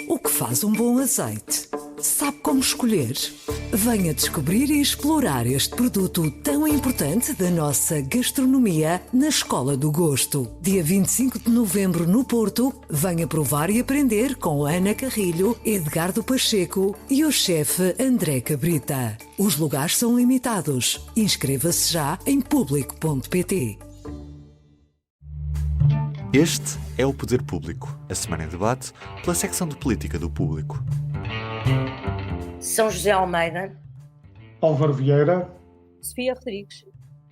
O que faz um bom azeite? Sabe como escolher? Venha descobrir e explorar este produto tão importante da nossa gastronomia na Escola do Gosto. Dia 25 de novembro no Porto, venha provar e aprender com Ana Carrilho, Edgardo Pacheco e o chefe André Cabrita. Os lugares são limitados. Inscreva-se já em público.pt. Este é o Poder Público, a semana em debate pela secção de Política do Público. São José Almeida, Álvaro Vieira, Sofia Rodrigues.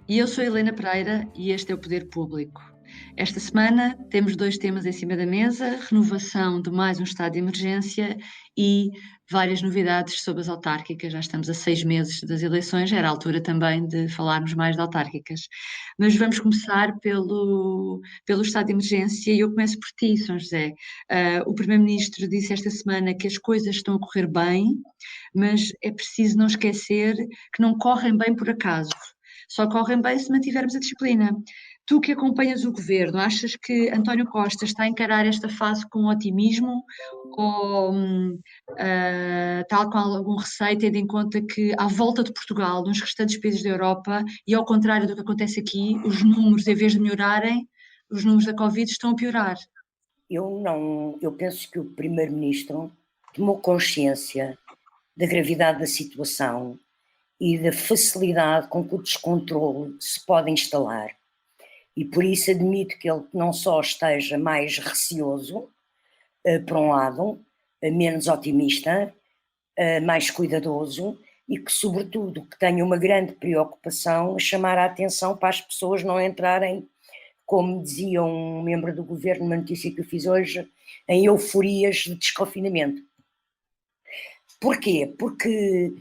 E eu sou Helena Pereira e este é o Poder Público. Esta semana temos 2 temas em cima da mesa: renovação de mais um estado de emergência e várias novidades sobre as autárquicas. Já estamos a 6 meses das eleições, era a altura também de falarmos mais de autárquicas. Mas vamos começar pelo estado de emergência e eu começo por ti, São José. O Primeiro-Ministro disse esta semana que as coisas estão a correr bem, mas é preciso não esquecer que não correm bem por acaso. Só correm bem se mantivermos a disciplina. Tu que acompanhas o governo, achas que António Costa está a encarar esta fase com otimismo ou tal com algum receio, tendo em conta que à volta de Portugal, nos restantes países da Europa, e ao contrário do que acontece aqui, os números, em vez de melhorarem, os números da Covid estão a piorar? eu penso que o Primeiro-Ministro tomou consciência da gravidade da situação e da facilidade com que o descontrole se pode instalar. E por isso admito que ele não só esteja mais receoso, por um lado, menos otimista, mais cuidadoso e que, sobretudo, que tenha uma grande preocupação em chamar a atenção para as pessoas não entrarem, como dizia um membro do governo numa notícia que eu fiz hoje, em euforias de desconfinamento. Porquê? Porque,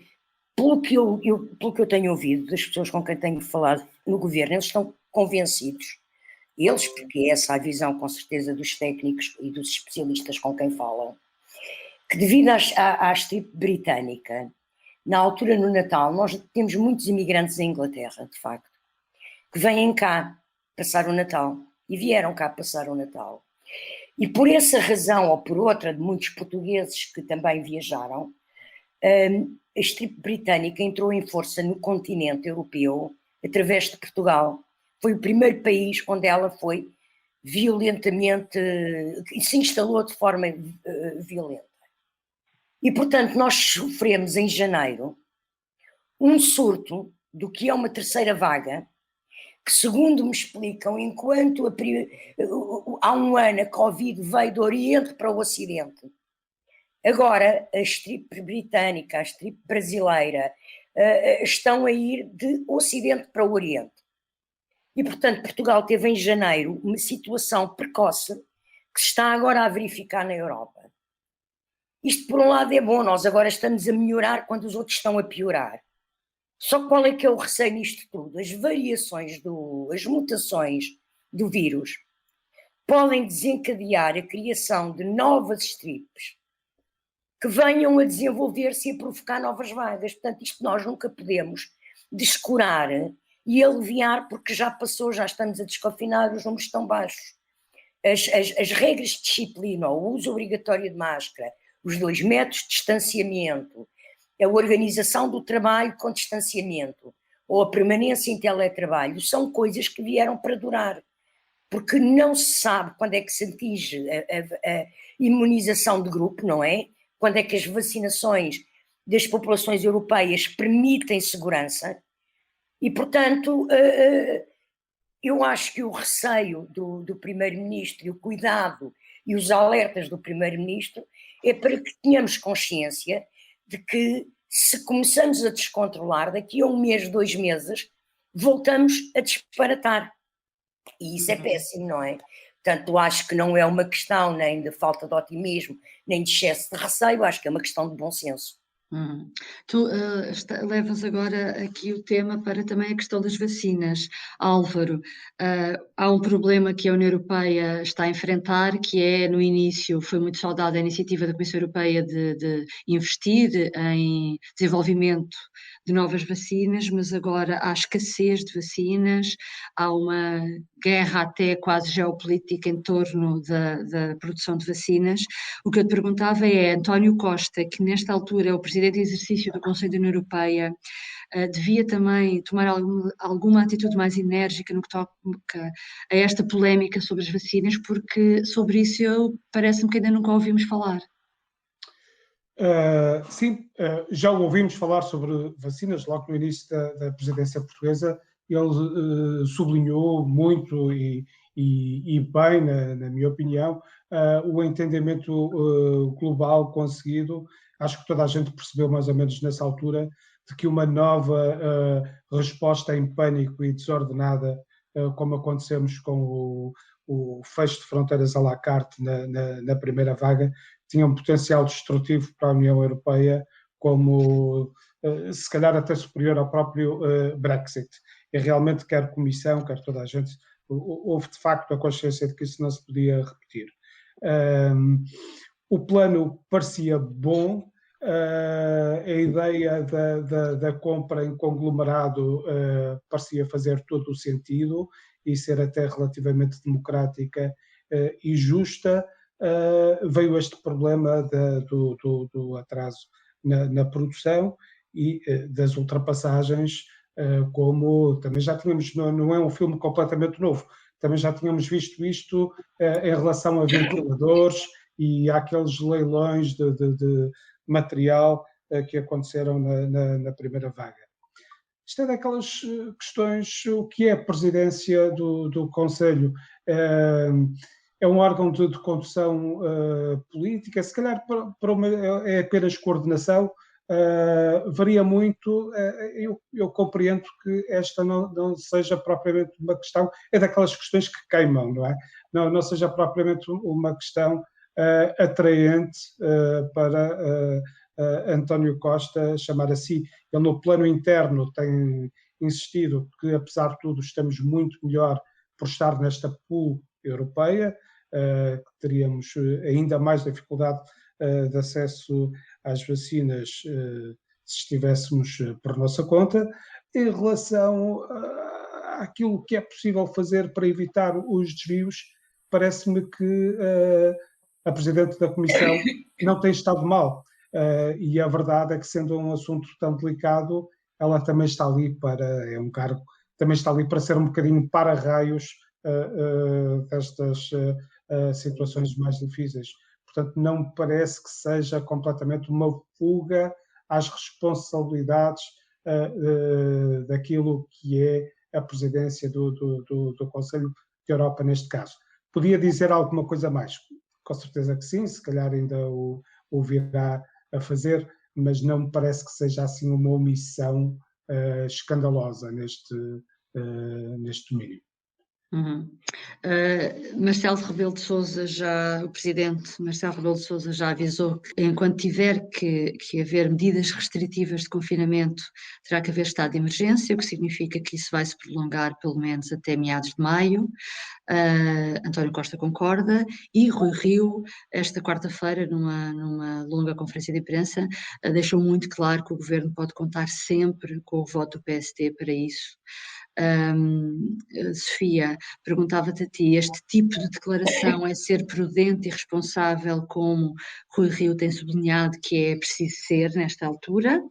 pelo que eu tenho ouvido das pessoas com quem tenho falado no governo, eles estão convencidos, porque é essa a visão com certeza dos técnicos e dos especialistas com quem falam, que devido à estirpe britânica, na altura no Natal, nós temos muitos imigrantes em Inglaterra, de facto, que vêm cá passar o Natal e vieram cá passar o Natal. E por essa razão, ou por outra, de muitos portugueses que também viajaram, a estirpe britânica entrou em força no continente europeu através de Portugal. Foi o primeiro país onde ela foi violentamente, se instalou de forma violenta. E, portanto, nós sofremos em janeiro um surto do que é uma terceira vaga, que, segundo me explicam, enquanto há um ano a Covid veio do Oriente para o Ocidente, agora a estirpe britânica, a estirpe brasileira, estão a ir de Ocidente para o Oriente. E, portanto, Portugal teve em janeiro uma situação precoce que se está agora a verificar na Europa. Isto, por um lado, é bom, nós agora estamos a melhorar quando os outros estão a piorar. Só qual é que é o receio nisto tudo? As variações, as mutações do vírus podem desencadear a criação de novas estripes que venham a desenvolver-se e a provocar novas vagas. Portanto, isto nós nunca podemos descurar e aliviar, porque já passou, já estamos a desconfinar, os números estão baixos. As regras de disciplina, o uso obrigatório de máscara, os 2 metros de distanciamento, a organização do trabalho com distanciamento ou a permanência em teletrabalho são coisas que vieram para durar, porque não se sabe quando é que se atinge a imunização de grupo, não é? Quando é que as vacinações das populações europeias permitem segurança. E, portanto, eu acho que o receio do Primeiro-Ministro e o cuidado e os alertas do Primeiro-Ministro é para que tenhamos consciência de que, se começamos a descontrolar, daqui a 1 mês, 2 meses, voltamos a disparatar. E isso é péssimo, não é? Portanto, acho que não é uma questão nem de falta de otimismo, nem de excesso de receio, acho que é uma questão de bom senso. Tu levas agora aqui o tema para também a questão das vacinas. Álvaro, há um problema que a União Europeia está a enfrentar, que é, no início, foi muito saudada a iniciativa da Comissão Europeia de investir em desenvolvimento de novas vacinas, mas agora há escassez de vacinas, há uma guerra até quase geopolítica em torno da produção de vacinas. O que eu te perguntava é, António Costa, que nesta altura é o presidente em exercício do Conselho da União Europeia, devia também tomar alguma atitude mais enérgica no que toca a esta polémica sobre as vacinas, porque sobre isso parece-me que ainda nunca ouvimos falar. Sim, já ouvimos falar sobre vacinas logo no início da presidência portuguesa. Ele sublinhou muito e bem, na minha opinião, o entendimento global conseguido. Acho que toda a gente percebeu mais ou menos nessa altura de que uma nova resposta em pânico e desordenada, como acontecemos com o fecho de fronteiras à la carte na primeira vaga, tinha um potencial destrutivo para a União Europeia, como se calhar até superior ao próprio Brexit. E realmente quer Comissão, quer toda a gente, houve de facto a consciência de que isso não se podia repetir. O plano parecia bom, a ideia da compra em conglomerado parecia fazer todo o sentido e ser até relativamente democrática e justa. Veio este problema do atraso na produção e das ultrapassagens, como também já tínhamos, não é um filme completamente novo, também já tínhamos visto isto em relação a ventiladores e àqueles leilões de material que aconteceram na primeira vaga. Isto é daquelas questões, o que é a presidência do Conselho? É um órgão de condução política, se calhar é apenas coordenação, varia muito. Eu compreendo que esta não seja propriamente uma questão, é daquelas questões que queimam, não é? Não seja propriamente uma questão atraente para António Costa chamar a si. Ele no plano interno tem insistido que, apesar de tudo, estamos muito melhor por estar nesta pool europeia, que teríamos ainda mais dificuldade de acesso às vacinas se estivéssemos por nossa conta. Em relação àquilo que é possível fazer para evitar os desvios, parece-me que a Presidente da Comissão não tem estado mal. E a verdade é que, sendo um assunto tão delicado, ela também está ali é um cargo, também está ali para ser um bocadinho para-raios destas situações mais difíceis. Portanto, não me parece que seja completamente uma fuga às responsabilidades daquilo que é a presidência do Conselho de Europa neste caso. Podia dizer alguma coisa mais? Com certeza que sim, se calhar ainda o virá a fazer, mas não me parece que seja assim uma omissão escandalosa neste domínio. Uhum. Marcelo Rebelo de Sousa o presidente Marcelo Rebelo de Sousa já avisou que enquanto tiver que haver medidas restritivas de confinamento, terá que haver estado de emergência, o que significa que isso vai se prolongar pelo menos até meados de maio. António Costa concorda e Rui Rio, esta quarta-feira, numa longa conferência de imprensa, deixou muito claro que o governo pode contar sempre com o voto do PSD para isso. Sofia, perguntava-te a ti, este tipo de declaração é ser prudente e responsável, como Rui Rio tem sublinhado que é preciso ser nesta altura,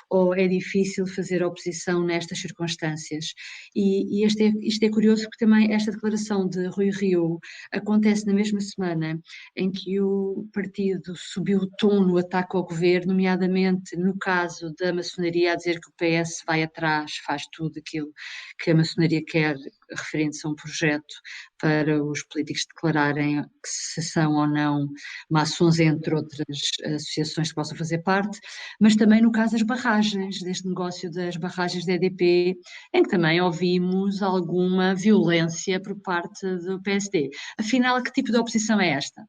ou é difícil fazer oposição nestas circunstâncias? E isto é curioso porque também esta declaração de Rui Rio acontece na mesma semana em que o partido subiu o tom no ataque ao governo, nomeadamente no caso da maçonaria, a dizer que o PS vai atrás, faz tudo aquilo que a maçonaria quer, referindo-se a um projeto para os políticos declararem que se são ou não maçons, entre outras associações que possam fazer parte, mas também no caso das barragens, deste negócio das barragens da EDP, em que também ouvimos alguma violência por parte do PSD. Afinal, que tipo de oposição é esta?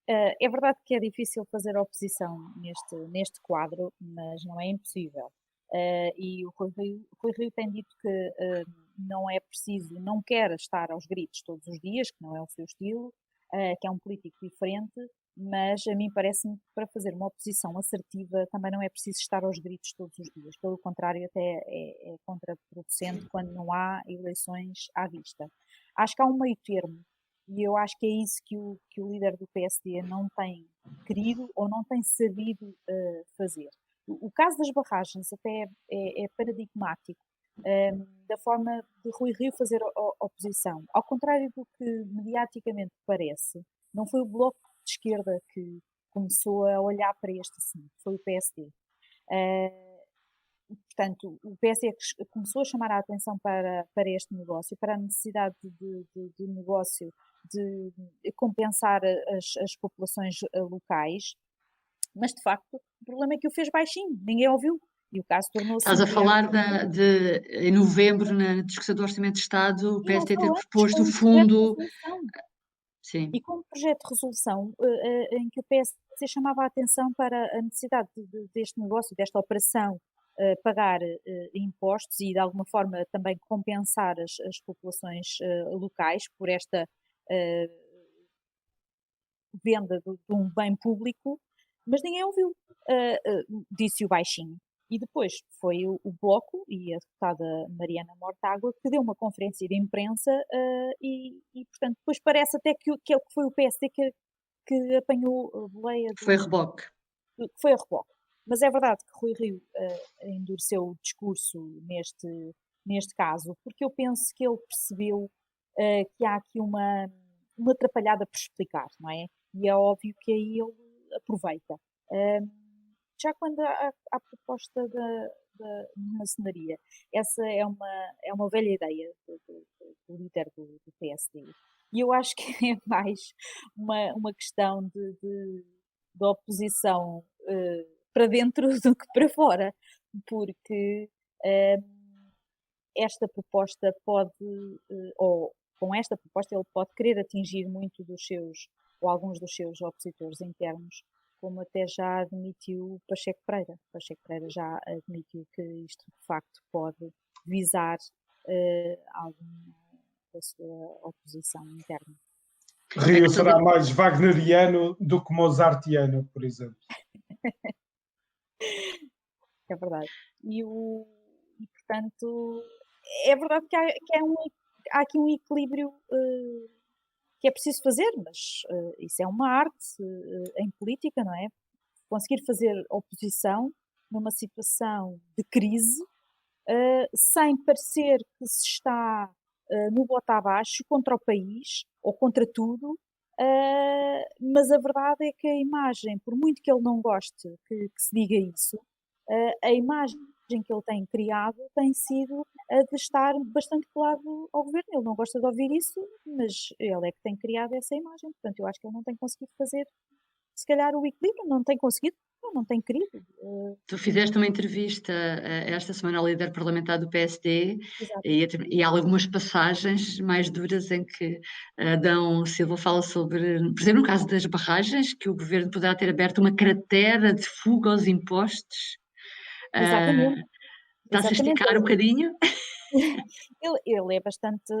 É verdade que é difícil fazer oposição neste quadro, mas não é impossível. E o Rui Rio tem dito que não é preciso, não quer estar aos gritos todos os dias, que não é o seu estilo, que é um político diferente, mas a mim parece-me que para fazer uma oposição assertiva também não é preciso estar aos gritos todos os dias, pelo contrário, até é contraproducente quando não há eleições à vista. Acho que há um meio termo, e eu acho que é isso que o líder do PSD não tem querido ou não tem sabido fazer. O caso das barragens até é paradigmático, da forma de Rui Rio fazer oposição. Ao contrário do que mediaticamente parece, não foi o Bloco de Esquerda que começou a olhar para este assunto, foi o PSD. Portanto, o PSD começou a chamar a atenção para este negócio, para a necessidade de negócio de compensar as populações locais, mas de facto o problema é que o fez baixinho, ninguém ouviu. E o caso tornou-se. Estás a falar em novembro, na discussão do Orçamento de Estado, o PSD ter proposto o fundo. Sim. E com um projeto de resolução em que o PSD chamava a atenção para a necessidade deste negócio, desta operação, pagar impostos e de alguma forma também compensar as populações locais por esta venda de um bem público, mas ninguém ouviu, disse o baixinho. E depois foi o Bloco e a deputada Mariana Mortágua que deu uma conferência de imprensa e portanto, depois parece até que foi o PSD que apanhou a boleia. Foi a reboque. Foi a reboque. Mas é verdade que Rui Rio endureceu o discurso neste caso, porque eu penso que ele percebeu que há aqui uma atrapalhada por explicar, não é? E é óbvio que aí ele aproveita. Já quando há a proposta da maçonaria, essa é uma velha ideia do líder do PSD. E eu acho que é mais uma questão de oposição para dentro do que para fora, porque esta proposta pode, ou com esta proposta ele pode querer atingir muito dos seus, ou alguns dos seus opositores internos, como até já admitiu Pacheco Pereira. Pacheco Pereira já admitiu que isto de facto pode visar alguma da sua oposição interna. Rio será mais wagneriano do que mozartiano, por exemplo. É verdade. E portanto, é verdade que há aqui um equilíbrio que é preciso fazer, mas isso é uma arte em política, não é? Conseguir fazer oposição numa situação de crise, sem parecer que se está no bota abaixo contra o país ou contra tudo, mas a verdade é que a imagem, por muito que ele não goste que se diga isso, a imagem que ele tem criado tem sido a de estar bastante colado ao governo. Ele não gosta de ouvir isso, mas ele é que tem criado essa imagem. Portanto, eu acho que ele não tem conseguido fazer, se calhar, o equilíbrio. Não tem conseguido, não tem querido. Tu fizeste uma entrevista esta semana ao líder parlamentar do PSD e há algumas passagens mais duras em que Adão Silva fala sobre, por exemplo, no caso das barragens, que o governo poderá ter aberto uma cratera de fuga aos impostos. Exatamente. Está-se a esticar um bocadinho? Ele é bastante...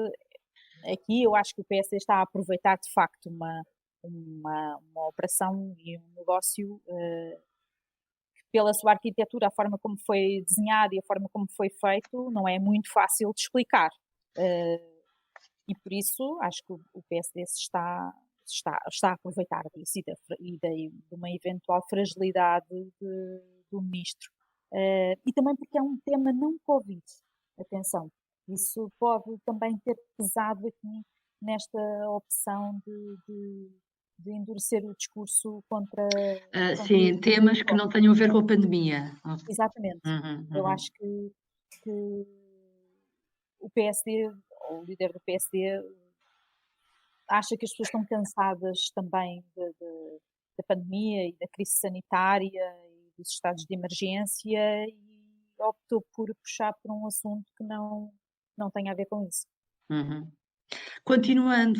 Aqui eu acho que o PSD está a aproveitar de facto uma operação e um negócio que, pela sua arquitetura, a forma como foi desenhado e a forma como foi feito, não é muito fácil de explicar. E por isso acho que o PSD está a aproveitar disso e de uma eventual fragilidade do ministro. E também porque é um tema não Covid. Atenção, isso pode também ter pesado aqui nesta opção de endurecer o discurso contra sim, temas que não tenham a ver com a pandemia. Exatamente. Eu acho que o PSD, ou o líder do PSD, acha que as pessoas estão cansadas também da pandemia e da crise sanitária e dos estados de emergência e optou por puxar por um assunto que não tem a ver com isso.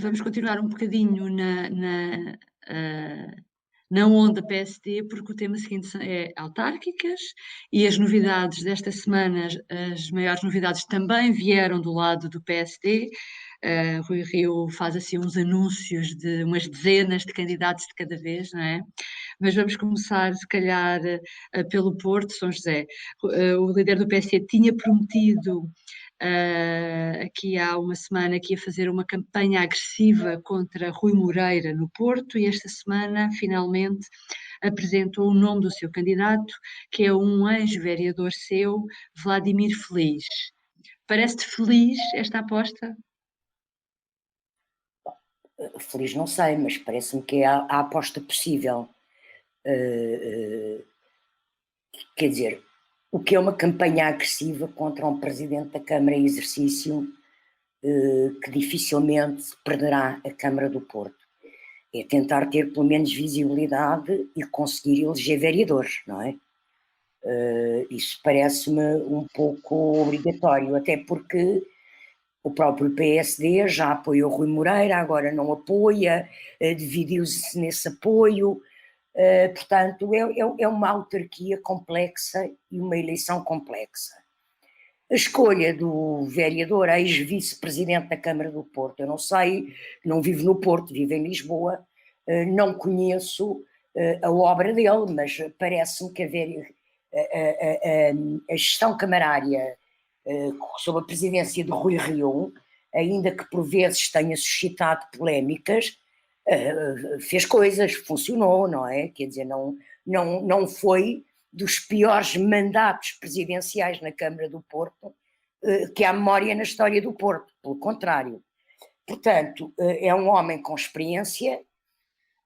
Vamos continuar um bocadinho na onda PSD, porque o tema seguinte é autárquicas e as novidades desta semana, as maiores novidades também vieram do lado do PSD. Rui Rio faz assim uns anúncios de umas dezenas de candidatos de cada vez, não é? Mas vamos começar, se calhar, pelo Porto, São José. O líder do PSD tinha prometido aqui há uma semana que ia fazer uma campanha agressiva contra Rui Moreira no Porto e esta semana, finalmente, apresentou o nome do seu candidato, que é um ex-vereador seu, Vladimir Feliz. Parece-te feliz esta aposta? Feliz não sei, mas parece-me que é a aposta possível. Quer dizer, o que é uma campanha agressiva contra um presidente da Câmara em exercício que dificilmente perderá a Câmara do Porto? É tentar ter pelo menos visibilidade e conseguir eleger vereadores, não é? Isso parece-me um pouco obrigatório, até porque o próprio PSD já apoiou Rui Moreira, agora não apoia, dividiu-se nesse apoio. Portanto, é uma autarquia complexa e uma eleição complexa. A escolha do vereador, ex-vice-presidente da Câmara do Porto, eu não sei, não vivo no Porto, vivo em Lisboa, não conheço a obra dele, mas parece-me que a gestão camarária sob a presidência de Rui Rio, ainda que por vezes tenha suscitado polémicas, fez coisas, funcionou, não é? Quer dizer, não foi dos piores mandatos presidenciais na Câmara do Porto que há memória na história do Porto, pelo contrário. Portanto, é um homem com experiência,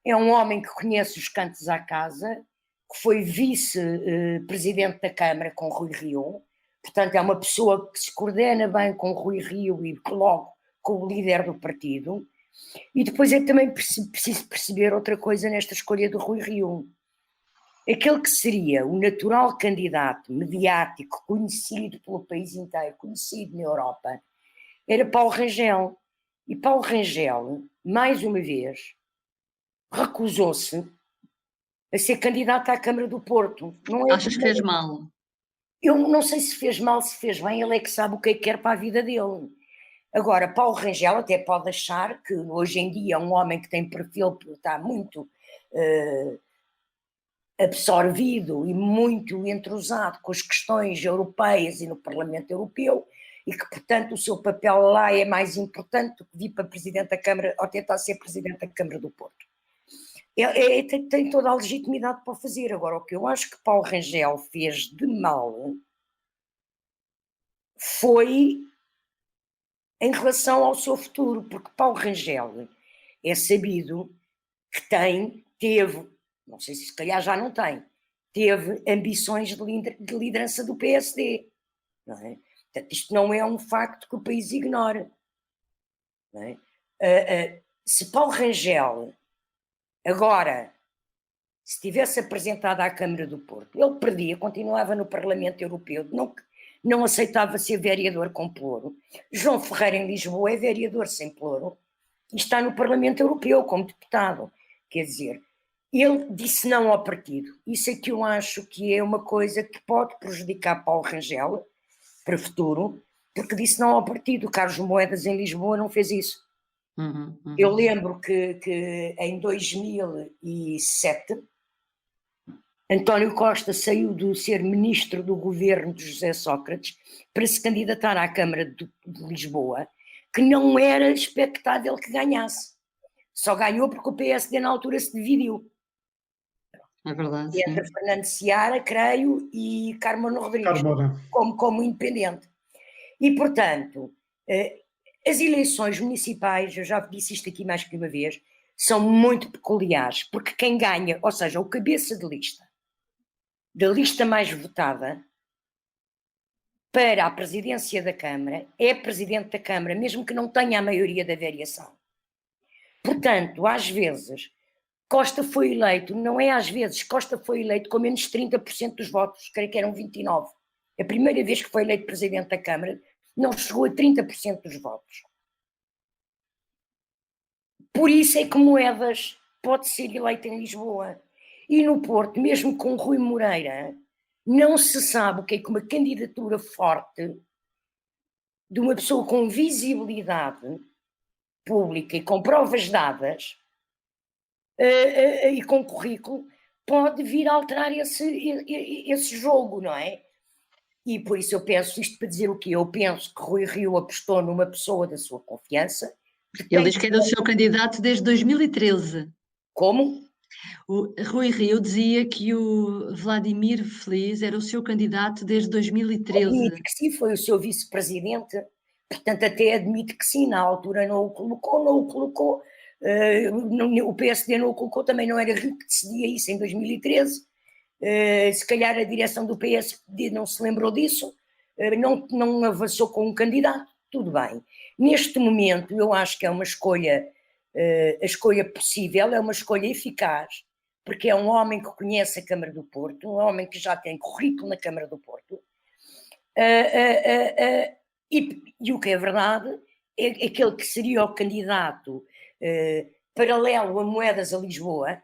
é um homem que conhece os cantos à casa, que foi vice-presidente da Câmara com Rui Rio, portanto é uma pessoa que se coordena bem com Rui Rio e logo com o líder do partido. E depois é também preciso perceber outra coisa nesta escolha do Rui Rio. Aquele que seria o natural candidato mediático, conhecido pelo país inteiro, conhecido na Europa, era Paulo Rangel. E Paulo Rangel, mais uma vez, recusou-se a ser candidato à Câmara do Porto. Não é? Achas que fez mal? Eu não sei se fez mal, se fez bem, ele é que sabe o que é que quer para a vida dele. Agora, Paulo Rangel até pode achar que hoje em dia um homem que tem perfil, está muito absorvido e muito entrosado com as questões europeias e no Parlamento Europeu, e que, portanto, o seu papel lá é mais importante do que vir para Presidente da Câmara ou tentar ser Presidente da Câmara do Porto. Tem toda a legitimidade para fazer. Agora, o que eu acho que Paulo Rangel fez de mal foi em relação ao seu futuro, porque Paulo Rangel é sabido que teve, não sei se calhar já não tem, teve ambições de liderança do PSD, não é? Portanto, isto não é um facto que o país ignora, não é? Se Paulo Rangel agora se tivesse apresentado à Câmara do Porto, ele perdia, continuava no Parlamento Europeu, não aceitava ser vereador com ploro. João Ferreira em Lisboa é vereador sem ploro e está no Parlamento Europeu como deputado. Quer dizer, ele disse não ao partido. Isso é que eu acho que é uma coisa que pode prejudicar Paulo Rangel para o futuro, porque disse não ao partido. Carlos Moedas em Lisboa não fez isso. Eu lembro que em 2007 António Costa saiu de ser ministro do governo de José Sócrates para se candidatar à Câmara de Lisboa, que não era expectável que ganhasse. Só ganhou porque o PSD na altura se dividiu. É verdade. Entre Fernando Seara, creio, e Carmona Rodrigues, como independente. E, portanto, as eleições municipais, eu já disse isto aqui mais que uma vez, são muito peculiares, porque quem ganha, ou seja, o cabeça de lista, da lista mais votada para a presidência da Câmara, é presidente da Câmara, mesmo que não tenha a maioria da variação. Portanto, às vezes, Costa foi eleito, não é às vezes, Costa foi eleito com menos de 30% dos votos, creio que eram 29%. A primeira vez que foi eleito presidente da Câmara, não chegou a 30% dos votos. Por isso é que Moedas pode ser eleito em Lisboa. E no Porto, mesmo com Rui Moreira, não se sabe o que é que uma candidatura forte de uma pessoa com visibilidade pública e com provas dadas e com currículo, pode vir a alterar esse jogo, não é? E por isso eu penso, isto para dizer o quê? Eu penso que Rui Rio apostou numa pessoa da sua confiança. Ele diz que era o seu candidato desde 2013. Como? O Rui Rio dizia que o Vladimir Feliz era o seu candidato desde 2013. Admite que sim, foi o seu vice-presidente, portanto até admite que sim, na altura não o colocou, o PSD não o colocou, também não era Rio que decidia isso em 2013, se calhar a direção do PSD não se lembrou disso, não avançou com um candidato, tudo bem. Neste momento eu acho que é uma escolha, a escolha possível, é uma escolha eficaz, porque é um homem que conhece a Câmara do Porto, um homem que já tem currículo na Câmara do Porto, e o que é verdade é aquele que seria o candidato paralelo a Moedas a Lisboa,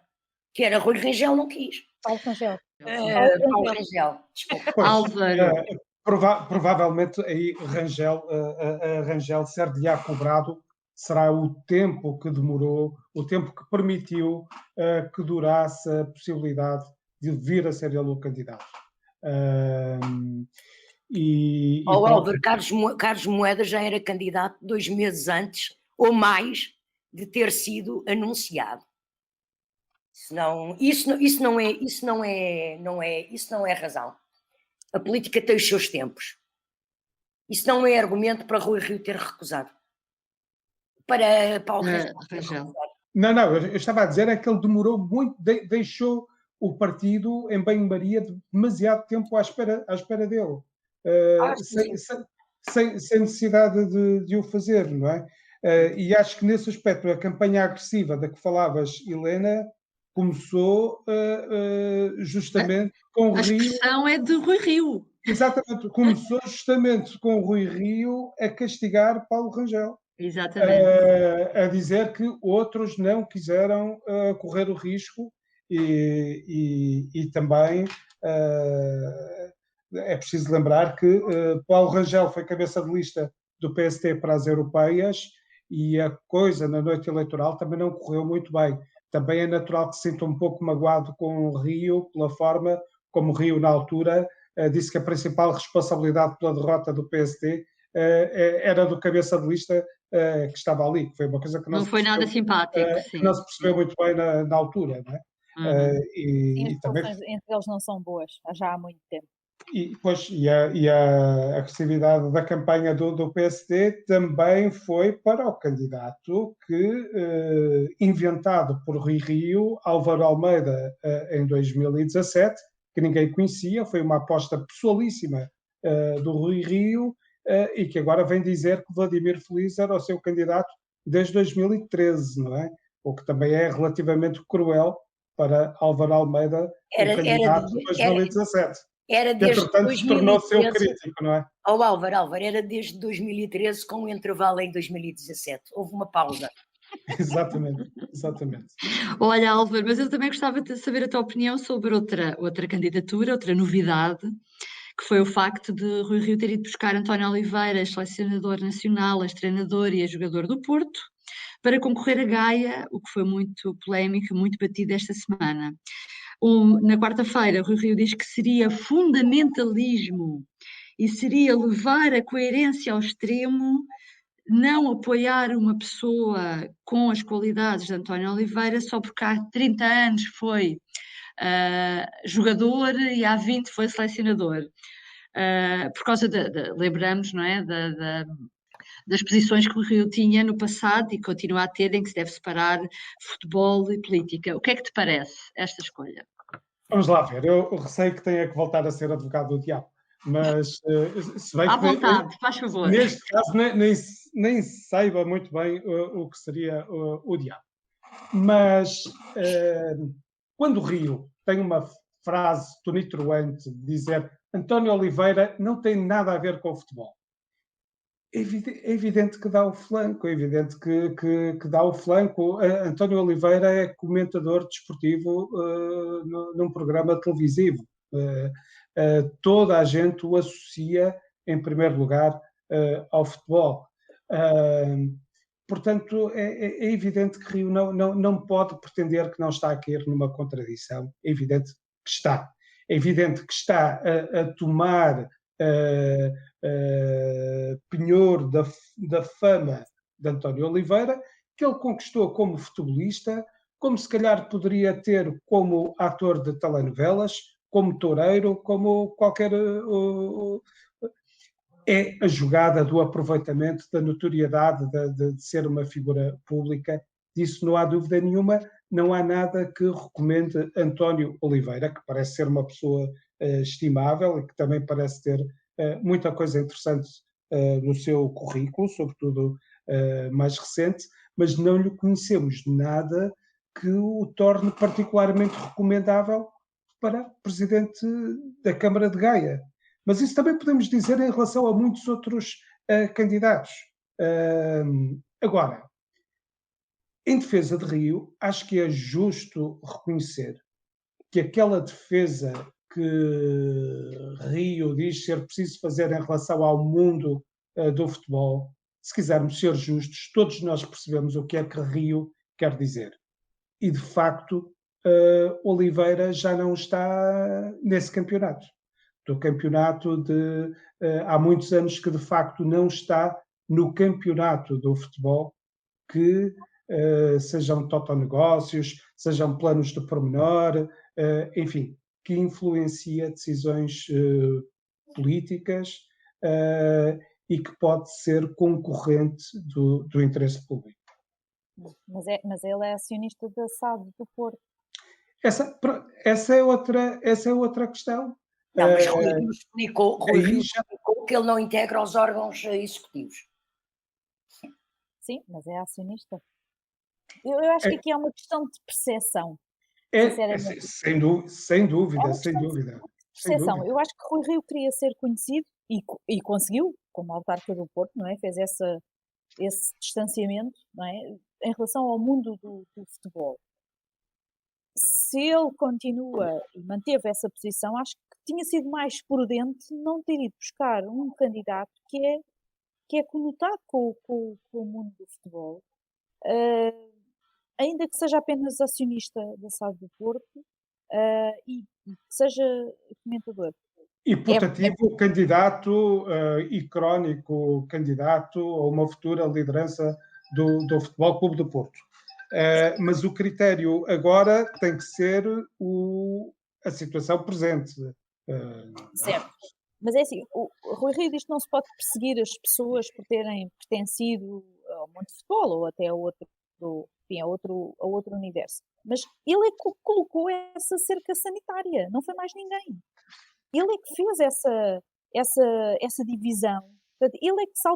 que era Rui Rangel, não quis. Paulo Rangel. Paulo Rangel, desculpa. Pois, Álvaro. provavelmente aí Rangel ser-lhe-á cobrado será o tempo que demorou, o tempo que permitiu que durasse a possibilidade de vir a ser ele o candidato. Álvaro, Carlos Moedas já era candidato 2 meses antes ou mais de ter sido anunciado. Isso não é razão. A política tem os seus tempos. Isso não é argumento para Rui Rio ter recusado. Para Paulo Rangel. Não, eu estava a dizer é que ele demorou muito, deixou o partido em banho-maria demasiado tempo à espera dele. Sem necessidade de o fazer, não é? E acho que nesse aspecto a campanha agressiva da que falavas, Helena, começou justamente com o Rio. A expressão é de Rui Rio. Exatamente, começou justamente com o Rui Rio a castigar Paulo Rangel. Exatamente. A dizer que outros não quiseram correr o risco e também é preciso lembrar que Paulo Rangel foi cabeça de lista do PST para as europeias e a coisa na noite eleitoral também não correu muito bem. Também é natural que se sinta um pouco magoado com o Rio pela forma como o Rio, na altura, disse que a principal responsabilidade pela derrota do PSD era do cabeça de lista que estava ali, que foi uma coisa que não foi nada simpático, que não se percebeu muito bem na altura, não é? Sim, as também relações entre eles não são boas, já há muito tempo. E a agressividade da campanha do PSD também foi para o candidato que, inventado por Rui Rio, Álvaro Almeida, em 2017, que ninguém conhecia, foi uma aposta pessoalíssima do Rui Rio, e que agora vem dizer que Vladimir Feliz era o seu candidato desde 2013, não é? O que também é relativamente cruel para Álvaro Almeida, o candidato de 2017. Era desde entretanto, 2013, se tornou seu crítico, não é? Álvaro, era desde 2013 com um intervalo em 2017. Houve uma pausa. Exatamente. Olha, Álvaro, mas eu também gostava de saber a tua opinião sobre outra candidatura, outra novidade, que foi o facto de Rui Rio ter ido buscar António Oliveira, selecionador nacional, ex-treinador e ex-jogador do Porto, para concorrer a Gaia, o que foi muito polémico, muito batido esta semana. Na quarta-feira, Rui Rio diz que seria fundamentalismo e seria levar a coerência ao extremo, não apoiar uma pessoa com as qualidades de António Oliveira só porque há 30 anos foi jogador e há 20 foi selecionador. Por causa lembramos, não é, das posições que o Rio tinha no passado e continua a ter, em que se deve separar futebol e política. O que é que te parece esta escolha? Vamos lá ver, eu receio que tenha que voltar a ser advogado do diabo, mas se bem à vontade, faz favor. Neste caso nem saiba muito bem o que seria o diabo. Mas quando o Rio tem uma frase tonitruante de dizer António Oliveira não tem nada a ver com o futebol, é evidente que dá o flanco, é evidente que dá o flanco. António Oliveira é comentador desportivo num programa televisivo. Toda a gente o associa, em primeiro lugar, ao futebol. Portanto, é evidente que Rio não pode pretender que não está a cair numa contradição. É evidente que está. É evidente que está a tomar penhor da fama de António Oliveira, que ele conquistou como futebolista, como se calhar poderia ter como ator de telenovelas, como toureiro, como qualquer... É a jogada do aproveitamento da notoriedade de ser uma figura pública. Disso não há dúvida nenhuma. Não há nada que recomende António Oliveira, que parece ser uma pessoa estimável e que também parece ter muita coisa interessante no seu currículo, sobretudo mais recente, mas não lhe conhecemos nada que o torne particularmente recomendável para presidente da Câmara de Gaia. Mas isso também podemos dizer em relação a muitos outros candidatos. Agora, em defesa de Rio, acho que é justo reconhecer que aquela defesa que Rio diz ser preciso fazer em relação ao mundo do futebol, se quisermos ser justos, todos nós percebemos o que é que Rio quer dizer. E, de facto, Oliveira já não está nesse campeonato. Do campeonato há muitos anos que, de facto, não está no campeonato do futebol, que sejam totonegócios, sejam planos de pormenor, enfim, que influencia decisões políticas e que pode ser concorrente do interesse público. Mas ele é acionista da SAD do Porto. Essa é outra questão. Não, mas Rui explicou que ele não integra os órgãos executivos. Sim, mas é acionista. Eu acho que aqui é uma questão de percepção. Sem dúvida. Percepção. Eu acho que Rui Rio queria ser conhecido e conseguiu, como autarca do Porto, não é? Fez esse distanciamento, não é? Em relação ao mundo do futebol. Se ele continua e manteve essa posição, acho que tinha sido mais prudente não ter ido buscar um candidato que é conotado com o mundo do futebol, ainda que seja apenas acionista da SAD do Porto e que seja comentador. E putativo candidato e crónico candidato a uma futura liderança do Futebol Clube do Porto. Mas o critério agora tem que ser a situação presente. Certo. Mas é assim, o Rui Rio diz que não se pode perseguir as pessoas por terem pertencido ao mundo de futebol ou até a outro universo. Mas ele é que colocou essa cerca sanitária, não foi mais ninguém. Ele é que fez essa divisão. Portanto, ele é que se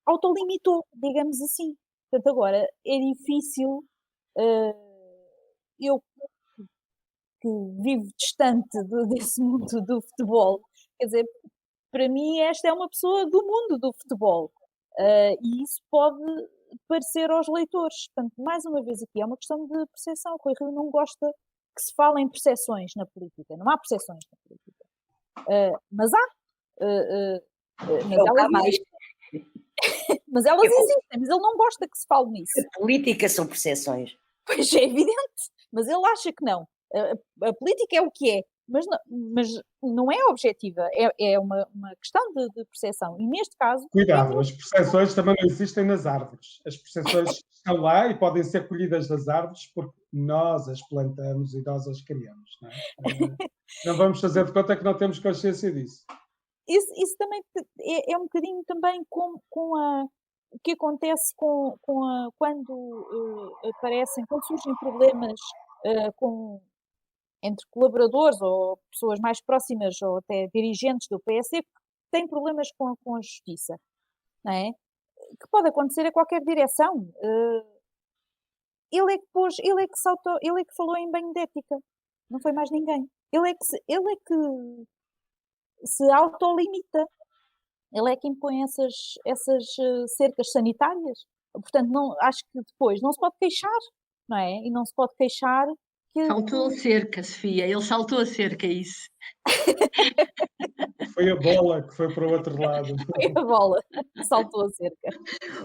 autolimitou, digamos assim. Portanto, agora é difícil, eu que vivo distante desse mundo do futebol, quer dizer, para mim esta é uma pessoa do mundo do futebol e isso pode parecer aos leitores. Portanto, mais uma vez aqui é uma questão de percepção. O Rui Rio não gosta que se fale em percepções na política. Não há percepções na política. Mas há. Mas elas existem, mas ele não gosta que se fale nisso. A política são percepções. Pois é evidente, mas ele acha que não. A política é o que é, mas não é objetiva, é uma questão de percepção. E neste caso... Cuidado, as percepções também não existem nas árvores. As percepções estão lá e podem ser colhidas das árvores porque nós as plantamos e nós as criamos. Não vamos fazer de conta que não temos consciência disso. Isso também é um bocadinho também com o que acontece quando surgem problemas entre colaboradores ou pessoas mais próximas ou até dirigentes do PSD que têm problemas com a justiça, não é? Que pode acontecer a qualquer direção. Ele é que falou em banho de ética, não foi mais ninguém. Ele é que se autolimita. Ele é que impõe essas cercas sanitárias. Portanto, acho que depois não se pode queixar, não é? E não se pode queixar que... Saltou a cerca, Sofia. Ele saltou a cerca, isso. Foi a bola que foi para o outro lado. Foi a bola, saltou a cerca.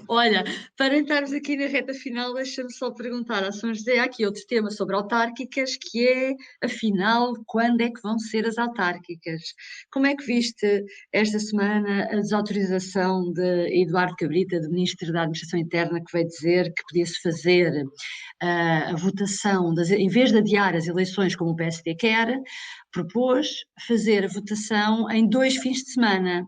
Olha, para entrarmos aqui na reta final, deixa-me só perguntar a São José, há aqui outro tema sobre autárquicas, que é, afinal, quando é que vão ser as autárquicas? Como é que viste esta semana a desautorização de Eduardo Cabrita, do Ministro da Administração Interna, que veio dizer que podia-se fazer a votação, em vez de adiar as eleições como o PSD quer, propôs fazer a votação em 2 fins de semana.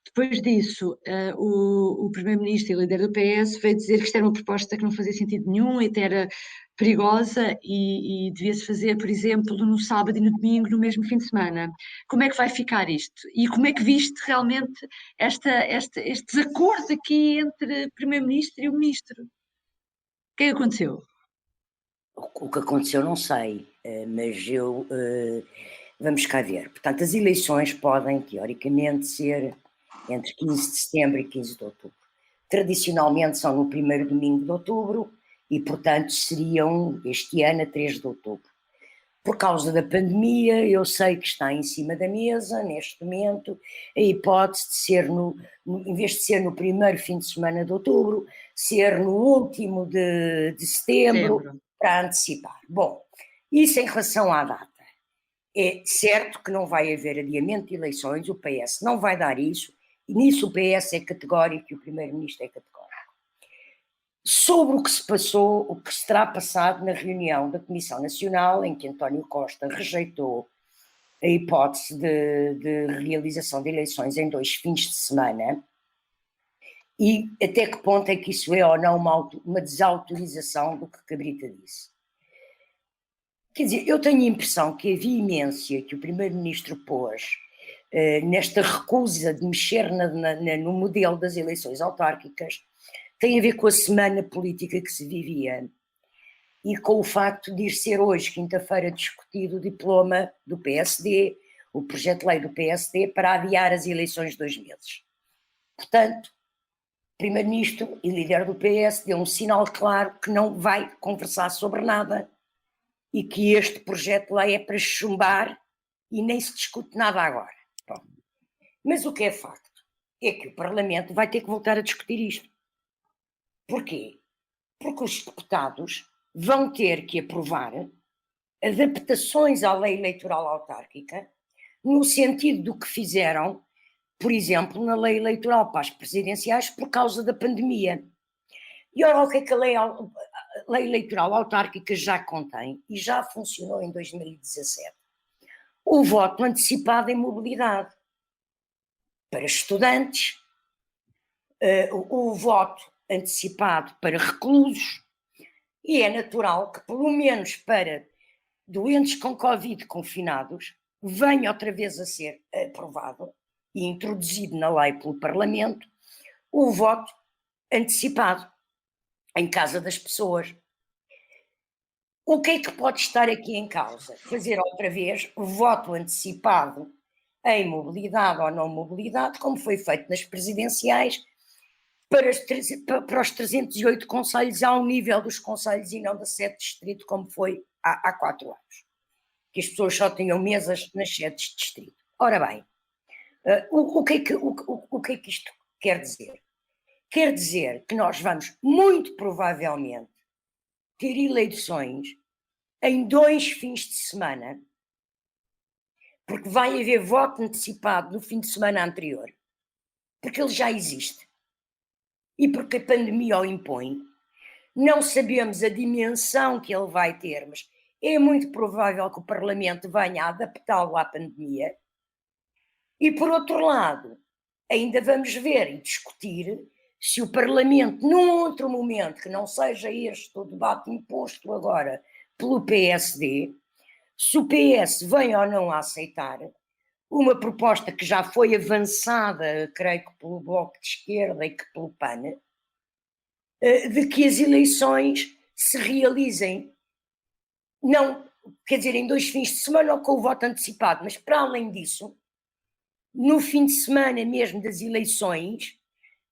Depois disso, o Primeiro-Ministro e o líder do PS veio dizer que isto era uma proposta que não fazia sentido nenhum e até era perigosa e devia-se fazer, por exemplo, no sábado e no domingo, no mesmo fim de semana. Como é que vai ficar isto? E como é que viste realmente este desacordo aqui entre o Primeiro-Ministro e o Ministro? O que é que aconteceu? O que aconteceu não sei, mas vamos cá ver. Portanto, as eleições podem, teoricamente, ser entre 15 de setembro e 15 de outubro. Tradicionalmente são no primeiro domingo de outubro e, portanto, seriam este ano a 3 de outubro. Por causa da pandemia, eu sei que está em cima da mesa, neste momento, a hipótese de ser, em vez de ser no primeiro fim de semana de outubro, ser no último de setembro, para antecipar. Bom, isso em relação à data. É certo que não vai haver adiamento de eleições, o PS não vai dar isso, e nisso o PS é categórico e o Primeiro-Ministro é categórico. Sobre o que se passou, o que se terá passado na reunião da Comissão Nacional, em que António Costa rejeitou a hipótese de realização de eleições em 2 fins de semana, e até que ponto é que isso é ou não uma desautorização do que Cabrita disse. Quer dizer, eu tenho a impressão que a veemência que o Primeiro-Ministro pôs nesta recusa de mexer no modelo das eleições autárquicas tem a ver com a semana política que se vivia e com o facto de ir ser hoje, quinta-feira, discutido o diploma do PSD, o projeto de lei do PSD, para adiar as eleições de 2 meses. Portanto, o Primeiro-Ministro e líder do PS deu um sinal claro que não vai conversar sobre nada e que este projeto de lei é para chumbar e nem se discute nada agora. Bom, mas o que é facto é que o Parlamento vai ter que voltar a discutir isto. Porquê? Porque os deputados vão ter que aprovar adaptações à lei eleitoral autárquica no sentido do que fizeram, por exemplo, na lei eleitoral para as presidenciais por causa da pandemia. E ora, o que é que a lei eleitoral autárquica já contém e já funcionou em 2017? O voto antecipado em mobilidade para estudantes, o voto antecipado para reclusos, e é natural que, pelo menos para doentes com Covid confinados, venha outra vez a ser aprovado e introduzido na lei pelo Parlamento o voto antecipado em casa das pessoas. O que é que pode estar aqui em causa? Fazer outra vez o voto antecipado em mobilidade ou não mobilidade, como foi feito nas presidenciais, para os 308 concelhos ao nível dos concelhos e não da sede de distrito, como foi há 4 anos, que as pessoas só tinham mesas nas sedes de distrito. Ora bem, o que é que isto quer dizer? Quer dizer que nós vamos, muito provavelmente, ter eleições em 2 fins de semana, porque vai haver voto antecipado no fim de semana anterior, porque ele já existe, e porque a pandemia o impõe. Não sabemos a dimensão que ele vai ter, mas é muito provável que o Parlamento venha a adaptá-lo à pandemia. E, por outro lado, ainda vamos ver e discutir se o Parlamento, num outro momento, que não seja este o debate imposto agora pelo PSD, se o PS vem ou não a aceitar uma proposta que já foi avançada, creio que pelo Bloco de Esquerda e que pelo PAN, de que as eleições se realizem, não, quer dizer, em 2 fins de semana ou com o voto antecipado, mas para além disso, no fim de semana mesmo das eleições,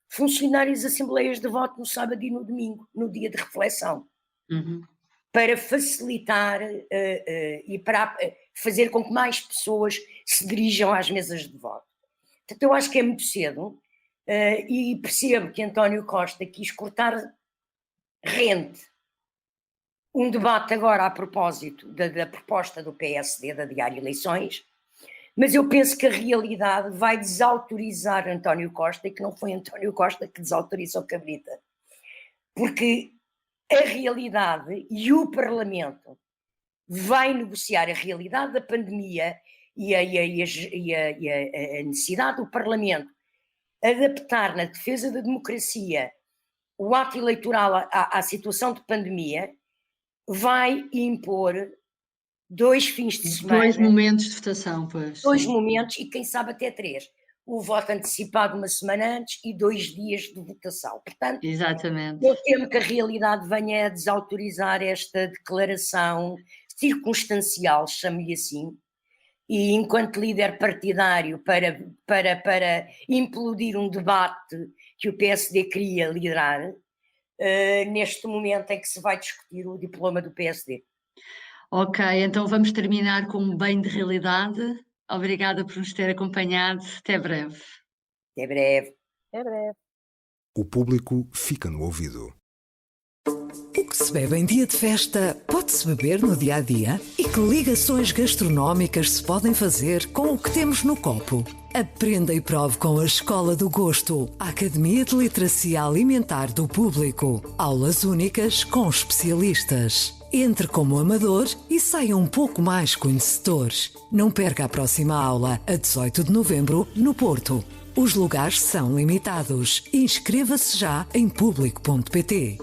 funcionarem as assembleias de voto no sábado e no domingo, no dia de reflexão, para facilitar e para fazer com que mais pessoas se dirijam às mesas de voto. Portanto, eu acho que é muito cedo e percebo que António Costa quis cortar rente um debate agora a propósito da proposta do PSD de adiar eleições, mas eu penso que a realidade vai desautorizar António Costa e que não foi António Costa que desautorizou Cabrita. Porque a realidade e o Parlamento vai negociar a realidade da pandemia e a necessidade do Parlamento adaptar na defesa da democracia o ato eleitoral à situação de pandemia, vai impor 2 fins de semana. 2 momentos de votação, pois. 2 momentos e quem sabe até 3. O voto antecipado uma semana antes e 2 dias de votação. Portanto, exatamente. Eu temo que a realidade venha a desautorizar esta declaração circunstancial, chamo-lhe assim, e enquanto líder partidário para implodir um debate que o PSD queria liderar, neste momento em que se vai discutir o diploma do PSD. Ok, então vamos terminar com um banho de realidade. Obrigada por nos ter acompanhado. Até breve. Até breve. Até breve. O público fica no ouvido. O que se bebe em dia de festa pode-se beber no dia a dia? E que ligações gastronómicas se podem fazer com o que temos no copo? Aprenda e prove com a Escola do Gosto, a Academia de Literacia Alimentar do Público. Aulas únicas com especialistas. Entre como amador e saia um pouco mais conhecedor. Não perca a próxima aula, a 18 de novembro, no Porto. Os lugares são limitados. Inscreva-se já em público.pt.